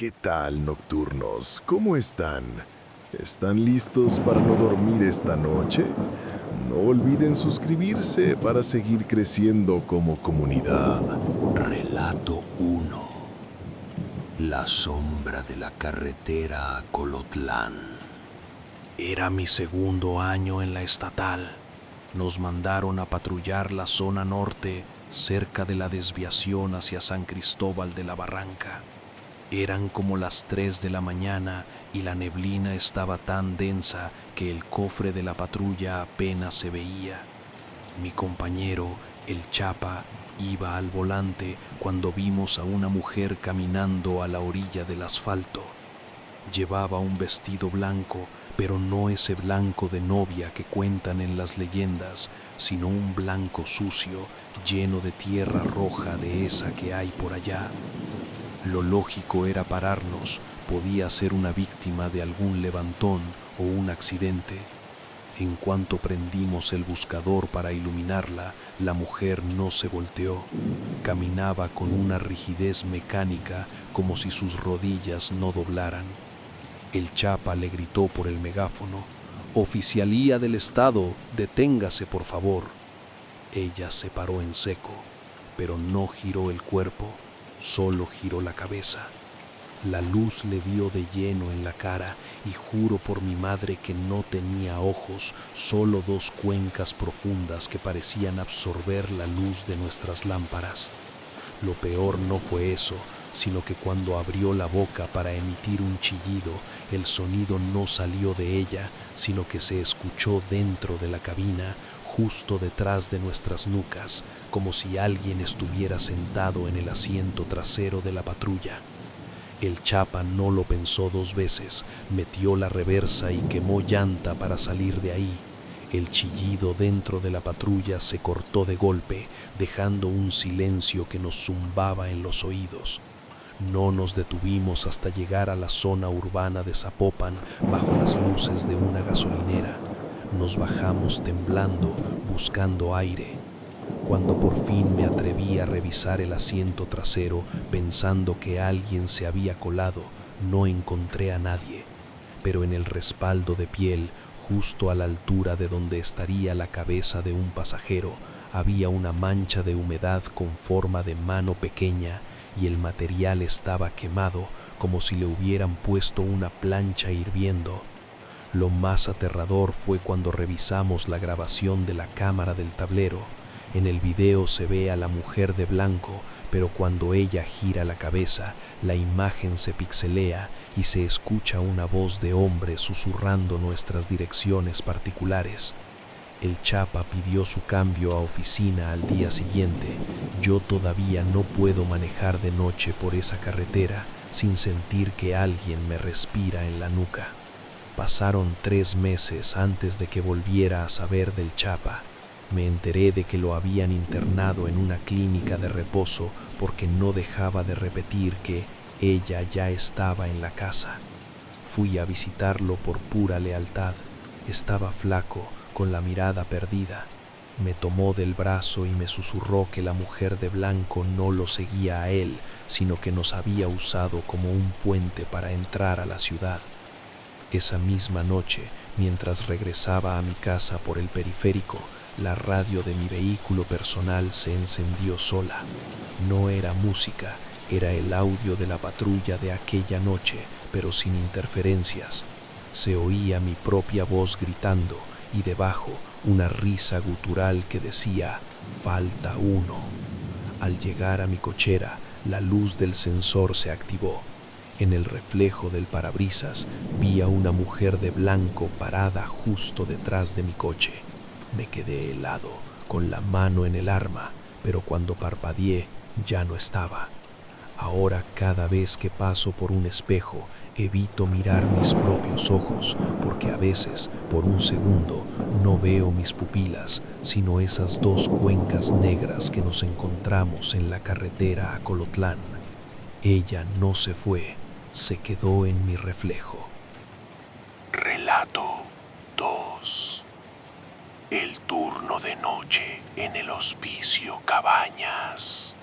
¿Qué tal, nocturnos? ¿Cómo están? ¿Están listos para no dormir esta noche? No olviden suscribirse para seguir creciendo como comunidad. Relato 1. La sombra de la carretera a Colotlán. Era mi segundo año en la estatal. Nos mandaron a patrullar la zona norte, cerca de la desviación hacia San Cristóbal de la Barranca. Eran como las 3 de la mañana y la neblina estaba tan densa que el cofre de la patrulla apenas se veía. Mi compañero, el Chapa, iba al volante cuando vimos a una mujer caminando a la orilla del asfalto. Llevaba un vestido blanco, pero no ese blanco de novia que cuentan en las leyendas, sino un blanco sucio, lleno de tierra roja de esa que hay por allá. Lo lógico era pararnos, podía ser una víctima de algún levantón o un accidente. En cuanto prendimos el buscador para iluminarla, la mujer no se volteó. Caminaba con una rigidez mecánica como si sus rodillas no doblaran. El Chapa le gritó por el megáfono: «Oficialía del Estado, deténgase por favor». Ella se paró en seco, pero no giró el cuerpo, solo giró la cabeza. La luz le dio de lleno en la cara y juro por mi madre que no tenía ojos, solo dos cuencas profundas que parecían absorber la luz de nuestras lámparas. Lo peor no fue eso, sino que cuando abrió la boca para emitir un chillido, el sonido no salió de ella, sino que se escuchó dentro de la cabina, justo detrás de nuestras nucas, como si alguien estuviera sentado en el asiento trasero de la patrulla. El Chapa no lo pensó dos veces, metió la reversa y quemó llanta para salir de ahí. El chillido dentro de la patrulla se cortó de golpe, dejando un silencio que nos zumbaba en los oídos. No nos detuvimos hasta llegar a la zona urbana de Zapopan bajo las luces de una gasolinera. Nos bajamos temblando, buscando aire. Cuando por fin me atreví a revisar el asiento trasero pensando que alguien se había colado, no encontré a nadie. Pero en el respaldo de piel, justo a la altura de donde estaría la cabeza de un pasajero, había una mancha de humedad con forma de mano pequeña y el material estaba quemado como si le hubieran puesto una plancha hirviendo. Lo más aterrador fue cuando revisamos la grabación de la cámara del tablero. En el video se ve a la mujer de blanco, pero cuando ella gira la cabeza, la imagen se pixelea y se escucha una voz de hombre susurrando nuestras direcciones particulares. El Chapa pidió su cambio a oficina al día siguiente. Yo todavía no puedo manejar de noche por esa carretera sin sentir que alguien me respira en la nuca. Pasaron 3 meses antes de que volviera a saber del Chapa. Me enteré de que lo habían internado en una clínica de reposo porque no dejaba de repetir que ella ya estaba en la casa. Fui a visitarlo por pura lealtad. Estaba flaco, con la mirada perdida. Me tomó del brazo y me susurró que la mujer de blanco no lo seguía a él, sino que nos había usado como un puente para entrar a la ciudad. Esa misma noche, mientras regresaba a mi casa por el periférico, la radio de mi vehículo personal se encendió sola. No era música, era el audio de la patrulla de aquella noche, pero sin interferencias. Se oía mi propia voz gritando y debajo una risa gutural que decía: «Falta uno». Al llegar a mi cochera, la luz del sensor se activó. En el reflejo del parabrisas vi a una mujer de blanco parada justo detrás de mi coche. Me quedé helado, con la mano en el arma, pero cuando parpadeé ya no estaba. Ahora cada vez que paso por un espejo, evito mirar mis propios ojos, porque a veces, por un segundo, no veo mis pupilas, sino esas dos cuencas negras que nos encontramos en la carretera a Colotlán. Ella no se fue, se quedó en mi reflejo. Relato 2. El turno de noche en el Hospicio Cabañas.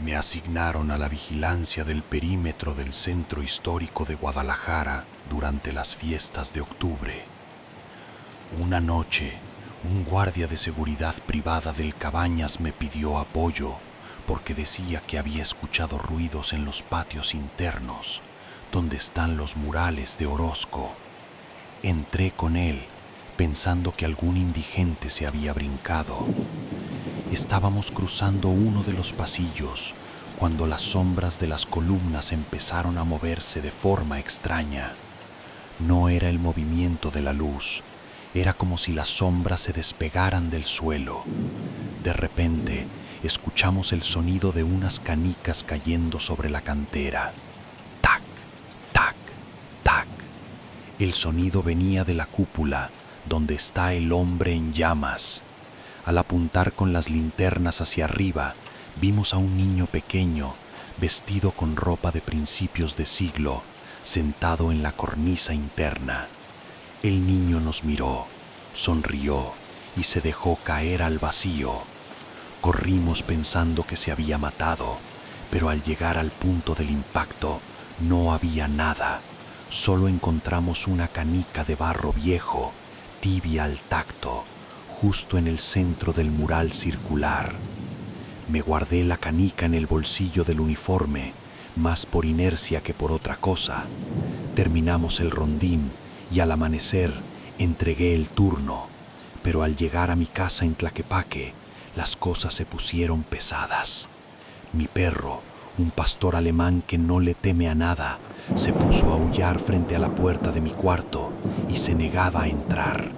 Me asignaron a la vigilancia del perímetro del centro histórico de Guadalajara durante las fiestas de octubre. Una noche, un guardia de seguridad privada del Cabañas me pidió apoyo porque decía que había escuchado ruidos en los patios internos, donde están los murales de Orozco. Entré con él, pensando que algún indigente se había brincado. Estábamos cruzando uno de los pasillos cuando las sombras de las columnas empezaron a moverse de forma extraña. No era el movimiento de la luz, era como si las sombras se despegaran del suelo. De repente, escuchamos el sonido de unas canicas cayendo sobre la cantera. Tac, tac, tac. El sonido venía de la cúpula, donde está el hombre en llamas. Al apuntar con las linternas hacia arriba, vimos a un niño pequeño, vestido con ropa de principios de siglo, sentado en la cornisa interna. El niño nos miró, sonrió y se dejó caer al vacío. Corrimos pensando que se había matado, pero al llegar al punto del impacto no había nada. Solo encontramos una canica de barro viejo, tibia al tacto, justo en el centro del mural circular. Me guardé la canica en el bolsillo del uniforme, más por inercia que por otra cosa. Terminamos el rondín y al amanecer entregué el turno, pero al llegar a mi casa en Tlaquepaque, las cosas se pusieron pesadas. Mi perro, un pastor alemán que no le teme a nada, se puso a aullar frente a la puerta de mi cuarto y se negaba a entrar.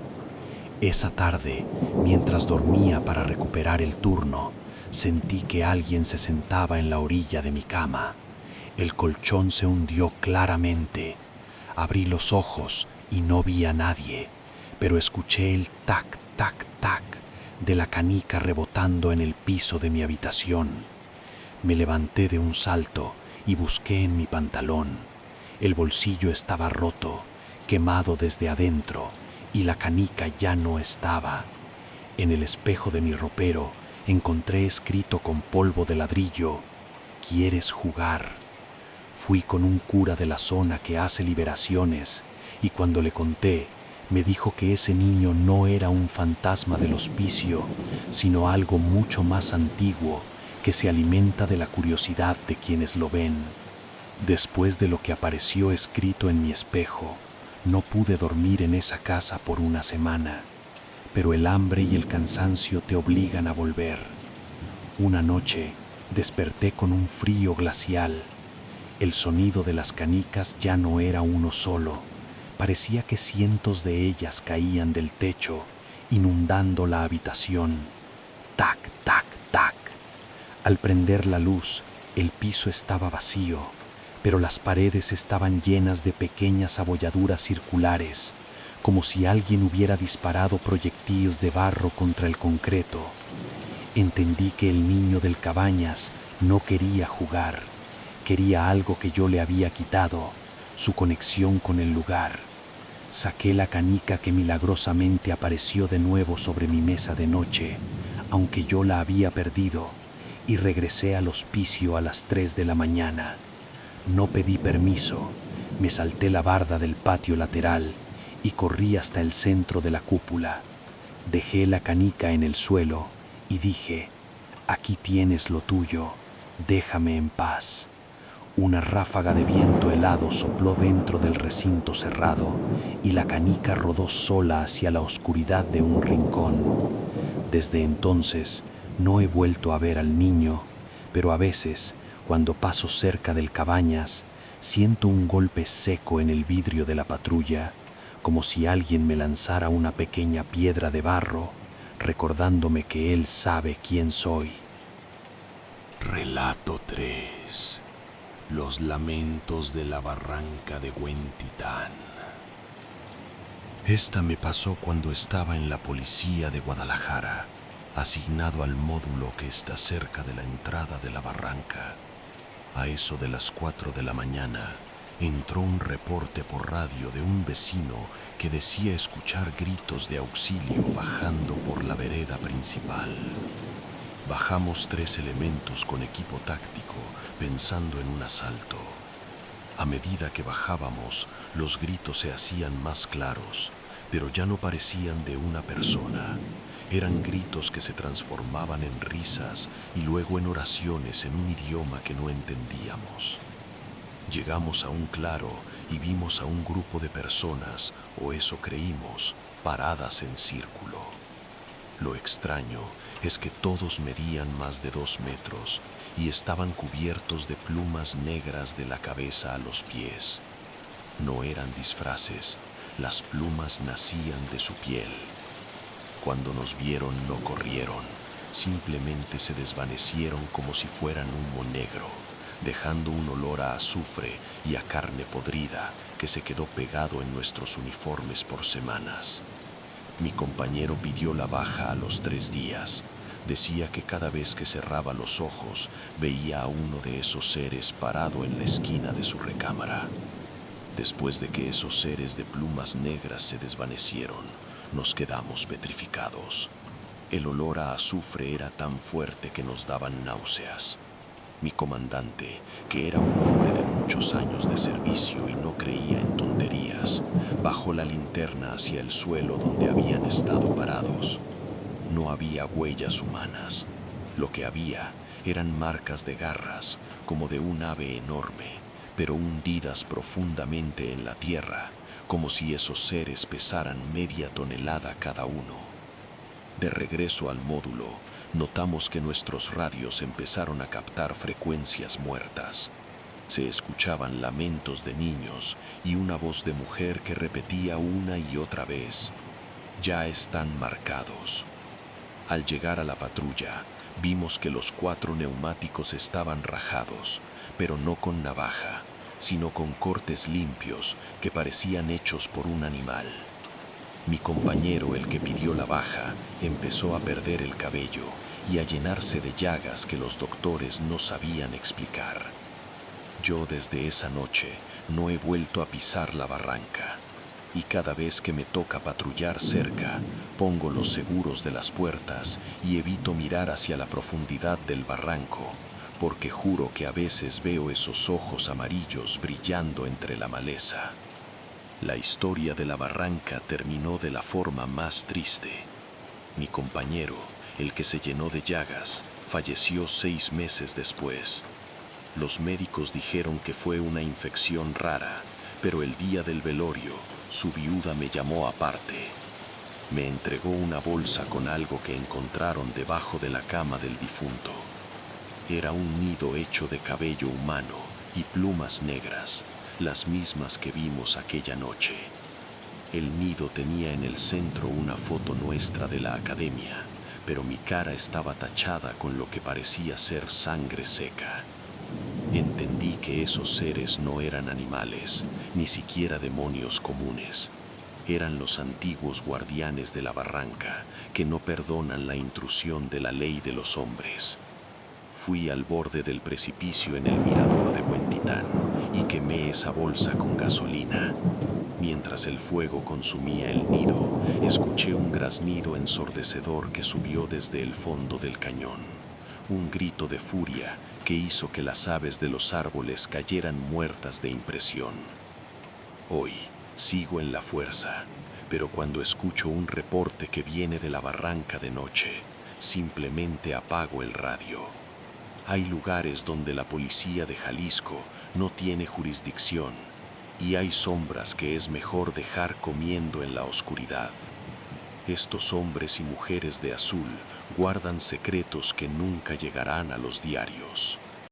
Esa tarde, mientras dormía para recuperar el turno, sentí que alguien se sentaba en la orilla de mi cama. El colchón se hundió claramente. Abrí los ojos y no vi a nadie, pero escuché el tac, tac, tac de la canica rebotando en el piso de mi habitación. Me levanté de un salto y busqué en mi pantalón. El bolsillo estaba roto, quemado desde adentro, y la canica ya no estaba. En el espejo de mi ropero encontré escrito con polvo de ladrillo: ¿quieres jugar? Fui con un cura de la zona que hace liberaciones y cuando le conté, me dijo que ese niño no era un fantasma del hospicio, sino algo mucho más antiguo que se alimenta de la curiosidad de quienes lo ven. Después de lo que apareció escrito en mi espejo, no pude dormir en esa casa por una semana, pero el hambre y el cansancio te obligan a volver. Una noche desperté con un frío glacial. El sonido de las canicas ya no era uno solo. Parecía que cientos de ellas caían del techo, inundando la habitación. Tac, tac, tac. Al prender la luz, el piso estaba vacío, pero las paredes estaban llenas de pequeñas abolladuras circulares, como si alguien hubiera disparado proyectiles de barro contra el concreto. Entendí que el niño del Cabañas no quería jugar, quería algo que yo le había quitado, su conexión con el lugar. Saqué la canica que milagrosamente apareció de nuevo sobre mi mesa de noche, aunque yo la había perdido, y regresé al hospicio a las 3 de la mañana. No pedí permiso, me salté la barda del patio lateral y corrí hasta el centro de la cúpula. Dejé la canica en el suelo y dije: aquí tienes lo tuyo, déjame en paz. Una ráfaga de viento helado sopló dentro del recinto cerrado y la canica rodó sola hacia la oscuridad de un rincón. Desde entonces no he vuelto a ver al niño, pero a veces, cuando paso cerca del Cabañas, siento un golpe seco en el vidrio de la patrulla, como si alguien me lanzara una pequeña piedra de barro, recordándome que él sabe quién soy. Relato 3. Los lamentos de la barranca de Huentitán. Esta me pasó cuando estaba en la policía de Guadalajara, asignado al módulo que está cerca de la entrada de la barranca. A eso de las 4 de la mañana, entró un reporte por radio de un vecino que decía escuchar gritos de auxilio bajando por la vereda principal. Bajamos 3 elementos con equipo táctico, pensando en un asalto. A medida que bajábamos, los gritos se hacían más claros, pero ya no parecían de una persona. Eran gritos que se transformaban en risas y luego en oraciones en un idioma que no entendíamos. Llegamos a un claro y vimos a un grupo de personas, o eso creímos, paradas en círculo. Lo extraño es que todos medían más de 2 metros y estaban cubiertos de plumas negras de la cabeza a los pies. No eran disfraces, las plumas nacían de su piel. Cuando nos vieron no corrieron, simplemente se desvanecieron como si fueran humo negro, dejando un olor a azufre y a carne podrida que se quedó pegado en nuestros uniformes por semanas. Mi compañero pidió la baja a los 3 días. Decía que cada vez que cerraba los ojos veía a uno de esos seres parado en la esquina de su recámara. Después de que esos seres de plumas negras se desvanecieron, nos quedamos petrificados. El olor a azufre era tan fuerte que nos daban náuseas. Mi comandante, que era un hombre de muchos años de servicio y no creía en tonterías, bajó la linterna hacia el suelo donde habían estado parados. No había huellas humanas. Lo que había eran marcas de garras, como de un ave enorme, pero hundidas profundamente en la tierra, como si esos seres pesaran media tonelada cada uno. De regreso al módulo, notamos que nuestros radios empezaron a captar frecuencias muertas. Se escuchaban lamentos de niños y una voz de mujer que repetía una y otra vez: "Ya están marcados". Al llegar a la patrulla, vimos que los 4 neumáticos estaban rajados, pero no con navaja, sino con cortes limpios que parecían hechos por un animal. Mi compañero, el que pidió la baja, empezó a perder el cabello y a llenarse de llagas que los doctores no sabían explicar. Yo desde esa noche no he vuelto a pisar la barranca, y cada vez que me toca patrullar cerca, pongo los seguros de las puertas y evito mirar hacia la profundidad del barranco, porque juro que a veces veo esos ojos amarillos brillando entre la maleza. La historia de la barranca terminó de la forma más triste. Mi compañero, el que se llenó de llagas, falleció 6 meses después. Los médicos dijeron que fue una infección rara, pero el día del velorio, su viuda me llamó aparte. Me entregó una bolsa con algo que encontraron debajo de la cama del difunto. Era un nido hecho de cabello humano y plumas negras, las mismas que vimos aquella noche. El nido tenía en el centro una foto nuestra de la academia, pero mi cara estaba tachada con lo que parecía ser sangre seca. Entendí que esos seres no eran animales, ni siquiera demonios comunes. Eran los antiguos guardianes de la barranca, que no perdonan la intrusión de la ley de los hombres. Fui al borde del precipicio en el mirador de Huentitán y quemé esa bolsa con gasolina. Mientras el fuego consumía el nido, escuché un graznido ensordecedor que subió desde el fondo del cañón. Un grito de furia que hizo que las aves de los árboles cayeran muertas de impresión. Hoy sigo en la fuerza, pero cuando escucho un reporte que viene de la barranca de noche, simplemente apago el radio. Hay lugares donde la policía de Jalisco no tiene jurisdicción y hay sombras que es mejor dejar comiendo en la oscuridad. Estos hombres y mujeres de azul guardan secretos que nunca llegarán a los diarios.